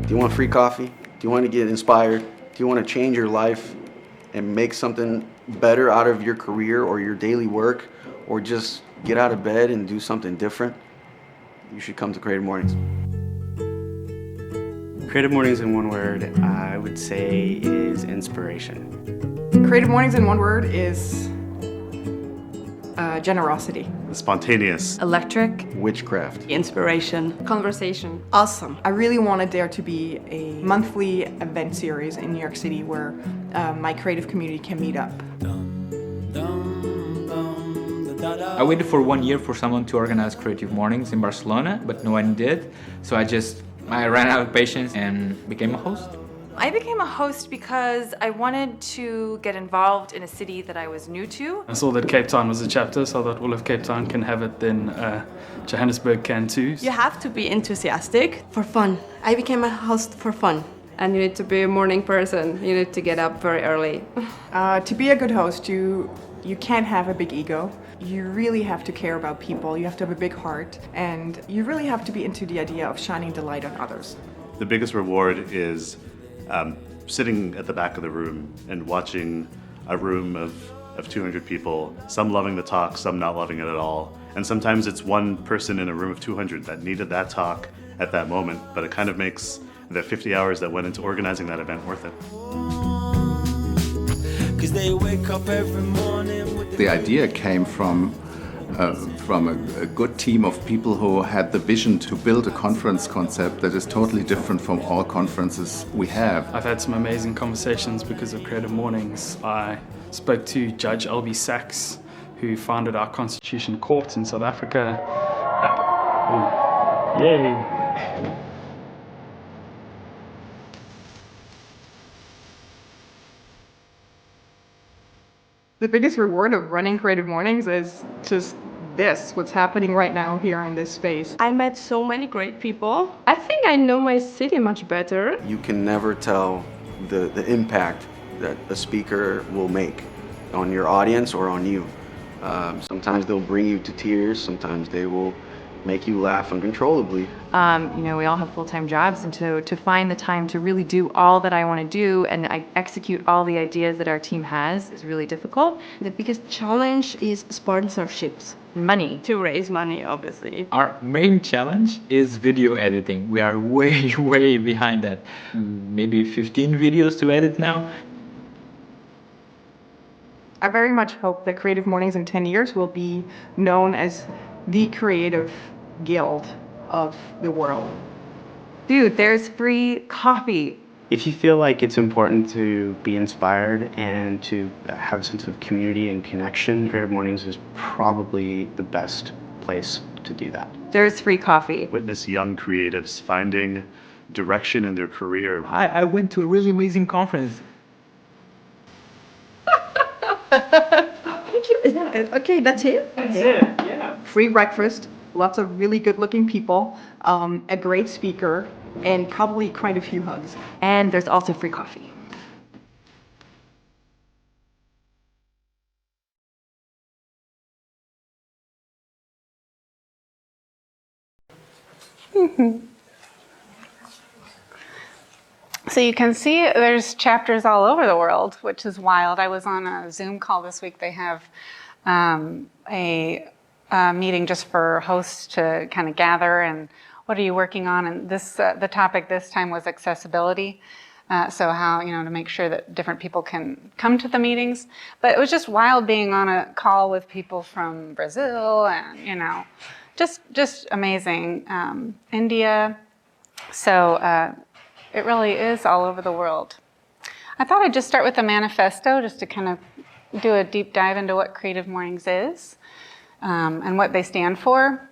Do you want free coffee? Do you want to get inspired? Do you want to change your life and make something better out of your career or your daily work, or just get out of bed and do something different? You should come to Creative Mornings. Creative Mornings in one word, I would say, is inspiration. Creative Mornings in one word is generosity. Spontaneous. Electric. Witchcraft. Inspiration. Conversation. Awesome. I really wanted there to be a monthly event series in New York City where my creative community can meet up. I waited for 1 year for someone to organize Creative Mornings in Barcelona, but no one did. So I ran out of patience and became a host. I became a host because I wanted to get involved in a city that I was new to. I saw that Cape Town was a chapter, so I thought, well, if Cape Town can have it, then Johannesburg can too. You have to be enthusiastic. For fun. I became a host for fun. And you need to be a morning person. You need to get up very early. To be a good host, you can't have a big ego. You really have to care about people. You have to have a big heart. And you really have to be into the idea of shining the light on others. The biggest reward is sitting at the back of the room and watching a room of 200 people, some loving the talk, some not loving it at all. And sometimes it's one person in a room of 200 that needed that talk at that moment, but it kind of makes the 50 hours that went into organizing that event worth it. The idea came from a good team of people who had the vision to build a conference concept that is totally different from all conferences we have. I've had some amazing conversations because of Creative Mornings. I spoke to Judge Albie Sachs, who founded our Constitution Court in South Africa. Yay! The biggest reward of running Creative Mornings is just what's happening right now here in this space. I met so many great people. I think I know my city much better. You can never tell the impact that a speaker will make on your audience or on you. Sometimes they'll bring you to tears, sometimes they will make you laugh uncontrollably. We all have full-time jobs, and to find the time to really do all that I want to do and I execute all the ideas that our team has is really difficult. The biggest challenge is sponsorships. Money. To raise money, obviously. Our main challenge is video editing. We are way, way behind that. Maybe 15 videos to edit now. I very much hope that Creative Mornings in 10 years will be known as the creative guild of the world. Dude, there's free coffee. If you feel like it's important to be inspired and to have a sense of community and connection, Creative Mornings is probably the best place to do that. There's free coffee. Witness young creatives finding direction in their career. I went to a really amazing conference. Okay, that's it. That's it, yeah. Free breakfast, lots of really good-looking people, a great speaker, and probably quite a few hugs. And there's also free coffee. So you can see there's chapters all over the world, which is wild. I was on a Zoom call this week. They have a meeting just for hosts to kind of gather and what are you working on? And this the topic this time was accessibility. So how, to make sure that different people can come to the meetings. But it was just wild being on a call with people from Brazil and, just amazing. India. So it really is all over the world. I thought I'd just start with the manifesto just to kind of do a deep dive into what Creative Mornings is and what they stand for.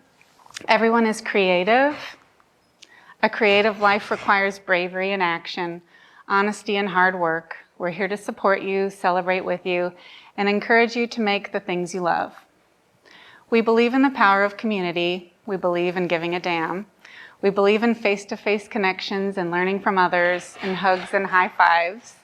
Everyone is creative. A creative life requires bravery and action, honesty and hard work. We're here to support you, celebrate with you, and encourage you to make the things you love. We believe in the power of community. We believe in giving a damn. We believe in face-to-face connections and learning from others and hugs and high fives.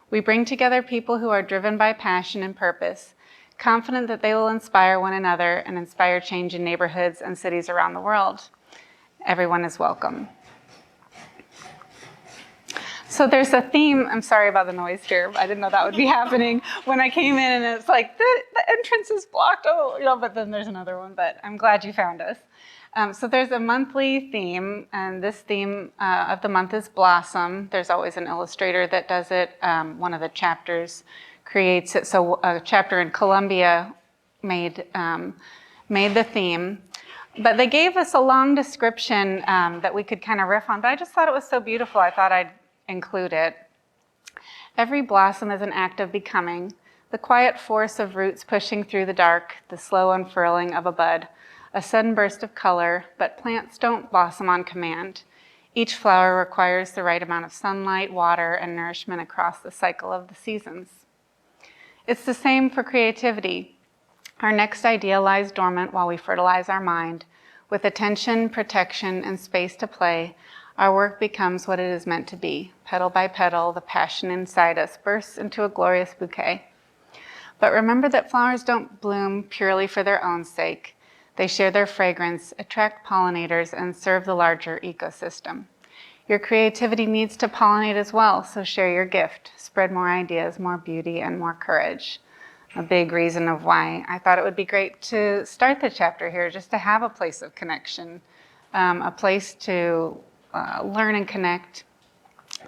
We bring together people who are driven by passion and purpose, confident that they will inspire one another and inspire change in neighborhoods and cities around the world. Everyone is welcome. So there's a theme. I'm sorry about the noise here. I didn't know that would be happening when I came in, and it's like the entrance is blocked. Oh, but then there's another one. But I'm glad you found us. So there's a monthly theme, and this theme of the month is Blossom. There's always an illustrator that does it. One of the chapters creates it. So a chapter in Columbia made the theme. But they gave us a long description that we could kind of riff on, but I just thought it was so beautiful, I thought I'd include it. Every blossom is an act of becoming, the quiet force of roots pushing through the dark, the slow unfurling of a bud, a sudden burst of color, but plants don't blossom on command. Each flower requires the right amount of sunlight, water, and nourishment across the cycle of the seasons. It's the same for creativity. Our next idea lies dormant while we fertilize our mind. With attention, protection, and space to play, our work becomes what it is meant to be. Petal by petal, the passion inside us bursts into a glorious bouquet. But remember that flowers don't bloom purely for their own sake. They share their fragrance, attract pollinators, and serve the larger ecosystem. Your creativity needs to pollinate as well, so share your gift. Spread more ideas, more beauty, and more courage. A big reason of why I thought it would be great to start the chapter here, just to have a place of connection, a place to learn and connect.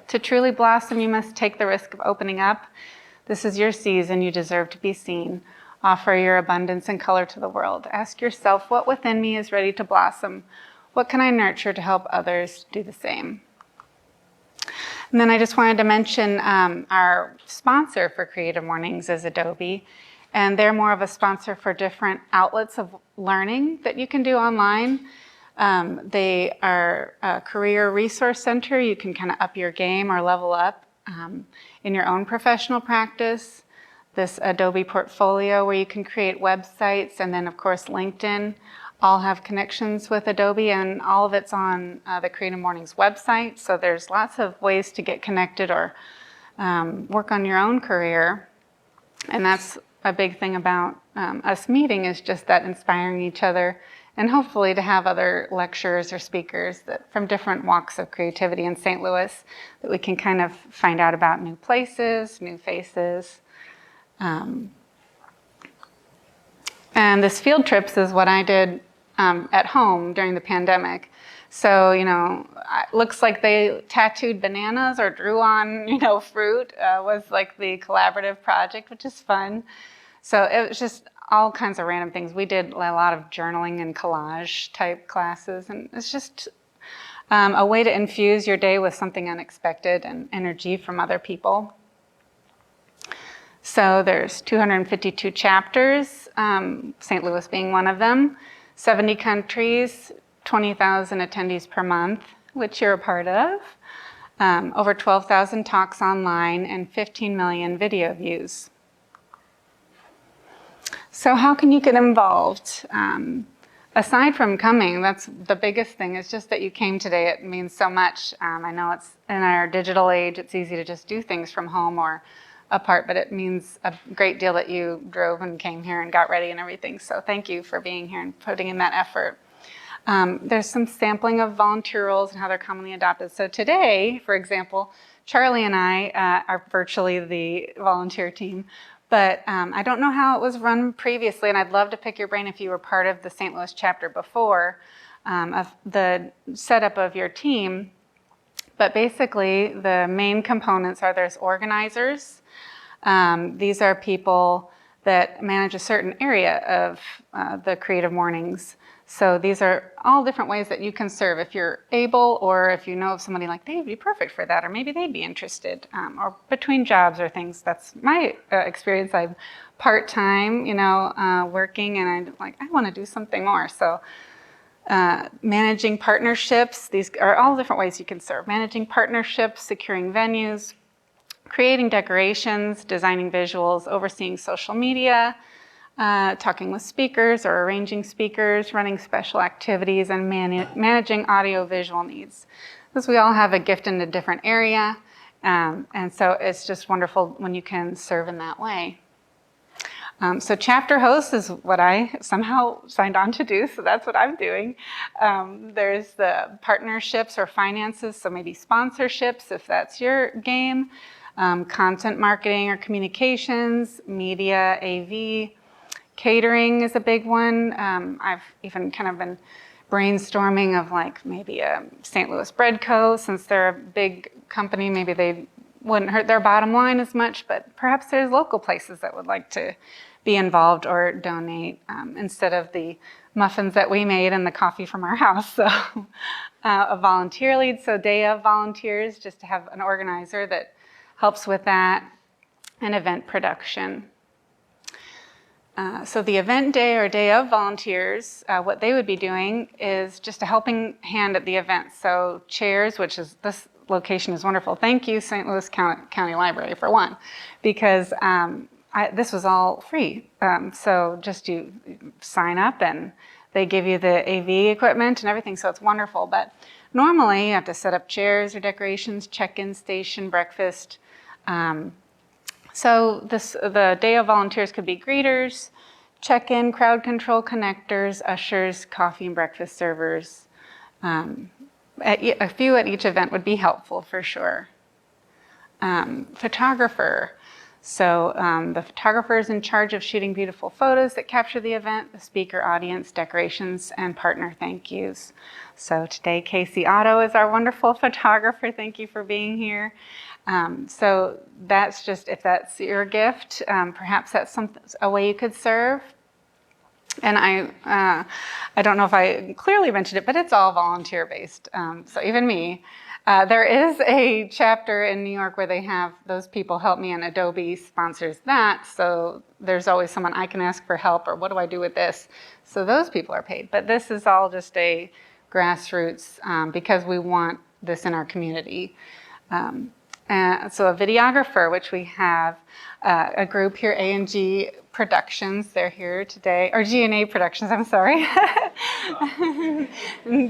To truly blossom, you must take the risk of opening up. This is your season. You deserve to be seen. Offer your abundance and color to the world. Ask yourself, what within me is ready to blossom? What can I nurture to help others do the same? And then I just wanted to mention our sponsor for Creative Mornings is Adobe, and they're more of a sponsor for different outlets of learning that you can do online. They are a career resource center. You can kind of up your game or level up in your own professional practice. This Adobe portfolio where you can create websites, and then of course LinkedIn all have connections with Adobe, and all of it's on the Creative Mornings website. So there's lots of ways to get connected or work on your own career. And that's a big thing about us meeting, is just that inspiring each other, and hopefully to have other lecturers or speakers that from different walks of creativity in St. Louis that we can kind of find out about new places, new faces. And this field trips is what I did at home during the pandemic. So, it looks like they tattooed bananas or drew on, fruit was like the collaborative project, which is fun. So it was just all kinds of random things. We did a lot of journaling and collage type classes, and it's just a way to infuse your day with something unexpected and energy from other people. So there's 252 chapters, St. Louis being one of them, 70 countries, 20,000 attendees per month, which you're a part of, over 12,000 talks online, and 15 million video views. So how can you get involved? Aside from coming, that's the biggest thing, is just that you came today. It means so much. I know it's in our digital age, it's easy to just do things from home or apart, but it means a great deal that you drove and came here and got ready and everything. So thank you for being here and putting in that effort. There's some sampling of volunteer roles and how they're commonly adopted. So today, for example, Charlie and I are virtually the volunteer team, but I don't know how it was run previously, and I'd love to pick your brain if you were part of the St. Louis chapter before, of the setup of your team. But basically, the main components are there's organizers. These are people that manage a certain area of the Creative Mornings. So these are all different ways that you can serve if you're able, or if you know of somebody like they'd be perfect for that, or maybe they'd be interested, or between jobs or things. That's my experience. I'm part-time, working, and I want to do something more. So managing partnerships, these are all different ways you can serve. Managing partnerships, securing venues, creating decorations, designing visuals, overseeing social media, talking with speakers or arranging speakers, running special activities, and managing audio-visual needs. Because we all have a gift in a different area, and so it's just wonderful when you can serve in that way. So chapter host is what I somehow signed on to do, so that's what I'm doing. There's the partnerships or finances, so maybe sponsorships if that's your game, content marketing or communications, media, AV, catering is a big one. I've even kind of been brainstorming of like maybe a St. Louis Bread Co. Since they're a big company, maybe they wouldn't hurt their bottom line as much, but perhaps there's local places that would like to be involved or donate instead of the muffins that we made and the coffee from our house. So a volunteer lead, so day of volunteers, just to have an organizer that helps with that, and event production. So the event day or day of volunteers, what they would be doing is just a helping hand at the event. So chairs, which is, this location is wonderful. Thank you, St. Louis County Library, for one, because this was all free. So just you sign up and they give you the AV equipment and everything, so it's wonderful. But normally you have to set up chairs or decorations, check-in station, breakfast. So the day of volunteers could be greeters, check-in, crowd control, connectors, ushers, coffee and breakfast servers. A few at each event would be helpful for sure. Photographer. So the photographer is in charge of shooting beautiful photos that capture the event, the speaker, audience, decorations, and partner thank yous. So today, Casey Otto is our wonderful photographer. Thank you for being here. So that's just, if that's your gift, perhaps that's a way you could serve. And I don't know if I clearly mentioned it, but it's all volunteer based. So even me, there is a chapter in New York where they have those people help me, and Adobe sponsors that. So there's always someone I can ask for help, or what do I do with this? So those people are paid. But this is all just a grassroots because we want this in our community. So a videographer, which we have a group here, A&G Productions, they're here today, or G&A Productions, I'm sorry.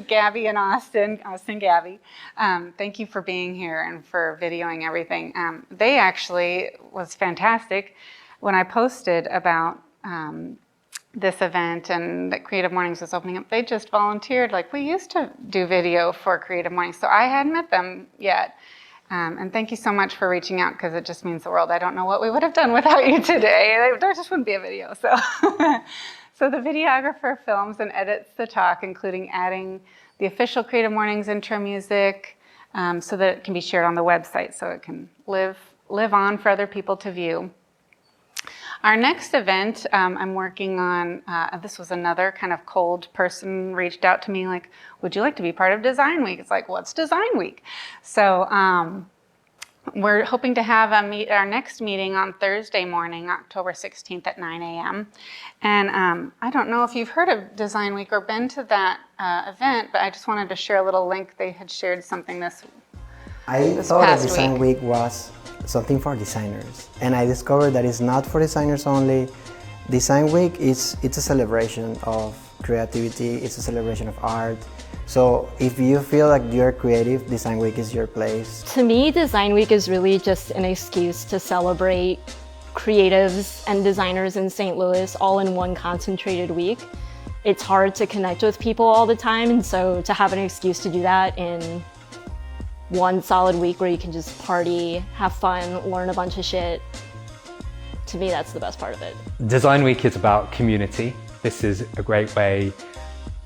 Gabby and Austin Gabby. Thank you for being here and for videoing everything. They actually was fantastic when I posted about this event and that Creative Mornings was opening up. They just volunteered, like, we used to do video for Creative Mornings, so I hadn't met them yet. And thank you so much for reaching out, because it just means the world. I don't know what we would have done without you today. There just wouldn't be a video. So, so the videographer films and edits the talk, including adding the official Creative Mornings intro music so that it can be shared on the website, so it can live on for other people to view. Our next event I'm working on, this was another kind of cold person reached out to me like, would you like to be part of Design Week? It's like, what's Design Week? So we're hoping to have our next meeting on Thursday morning, October 16th at 9 a.m. And I don't know if you've heard of Design Week or been to that event, but I just wanted to share a little link. They had shared something this thought past Design week. Week was something for designers, and I discovered that it's not for designers only. Design Week it's a celebration of creativity, it's a celebration of art. So if you feel like you're creative, Design Week is your place. To me, Design Week is really just an excuse to celebrate creatives and designers in St. Louis all in one concentrated week. It's hard to connect with people all the time, and so to have an excuse to do that in one solid week where you can just party, have fun, learn a bunch of shit. To me, that's the best part of it. Design Week is about community. This is a great way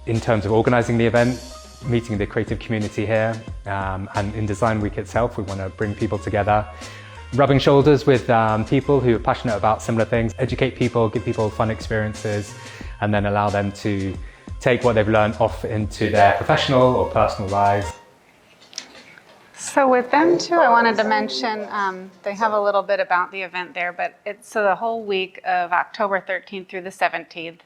in terms of organizing the event, meeting the creative community here. And in Design Week itself, we want to bring people together, rubbing shoulders with people who are passionate about similar things, educate people, give people fun experiences, and then allow them to take what they've learned off into their professional or personal lives. So with them too, I wanted to mention, they have a little bit about the event there, but it's the whole week of October 13th through the 17th,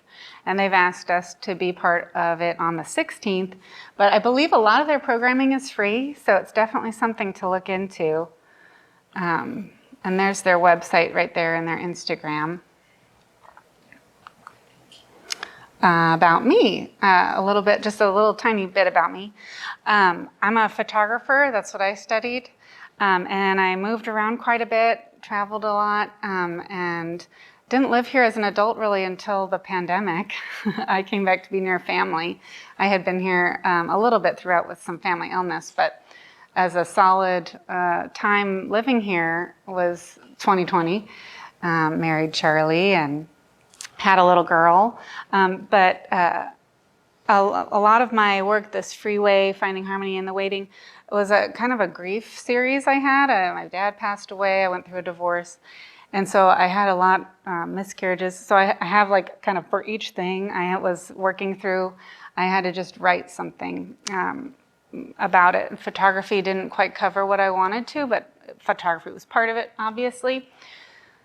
and they've asked us to be part of it on the 16th, but I believe a lot of their programming is free, so it's definitely something to look into. And there's their website right there and their Instagram. About me, just a little tiny bit about me. I'm a photographer, that's what I studied, and I moved around quite a bit, traveled a lot, and didn't live here as an adult really until the pandemic. I came back to be near family. I had been here a little bit throughout with some family illness, but as a solid time living here was 2020. Married Charlie and had a little girl. But a lot of my work, this Freeway, Finding Harmony in the Waiting, was a kind of a grief series I had. My dad passed away. I went through a divorce. And so I had a lot miscarriages. So I have like kind of for each thing I was working through, I had to just write something about it. Photography didn't quite cover what I wanted to, but photography was part of it, obviously.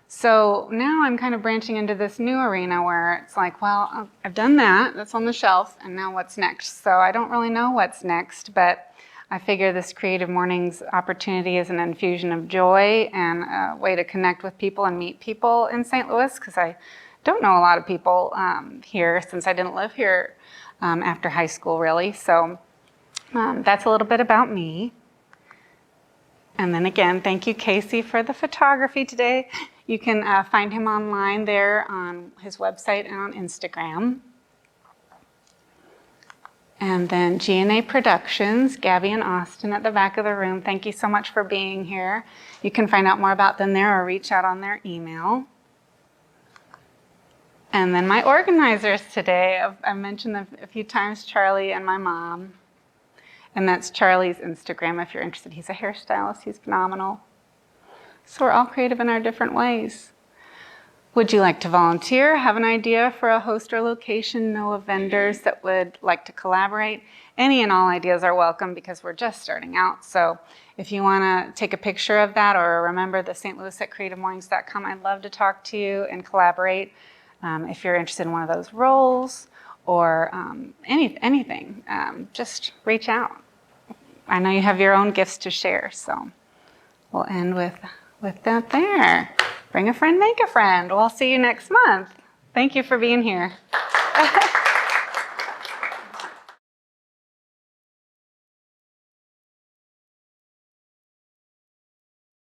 So now I'm kind of branching into this new arena where it's like, well, I've done that, that's on the shelf, and now what's next? So I don't really know what's next, but I figure this Creative Mornings opportunity is an infusion of joy and a way to connect with people and meet people in St. Louis, because I don't know a lot of people here since I didn't live here after high school, really. So that's a little bit about me. And then again, thank you, Casey, for the photography today. You can find him online there on his website and on Instagram. And then G&A Productions, Gabby and Austin at the back of the room. Thank you so much for being here. You can find out more about them there or reach out on their email. And then my organizers today, I've mentioned them a few times, Charlie and my mom. And that's Charlie's Instagram if you're interested. He's a hairstylist, he's phenomenal. So we're all creative in our different ways. Would you like to volunteer? Have an idea for a host or location? Know of vendors that would like to collaborate? Any and all ideas are welcome because we're just starting out. So if you want to take a picture of that or remember the St. Louis at CreativeMornings.com, I'd love to talk to you and collaborate. If you're interested in one of those roles or anything, just reach out. I know you have your own gifts to share, so we'll end with that there. Bring a friend, make a friend. We'll see you next month. Thank you for being here.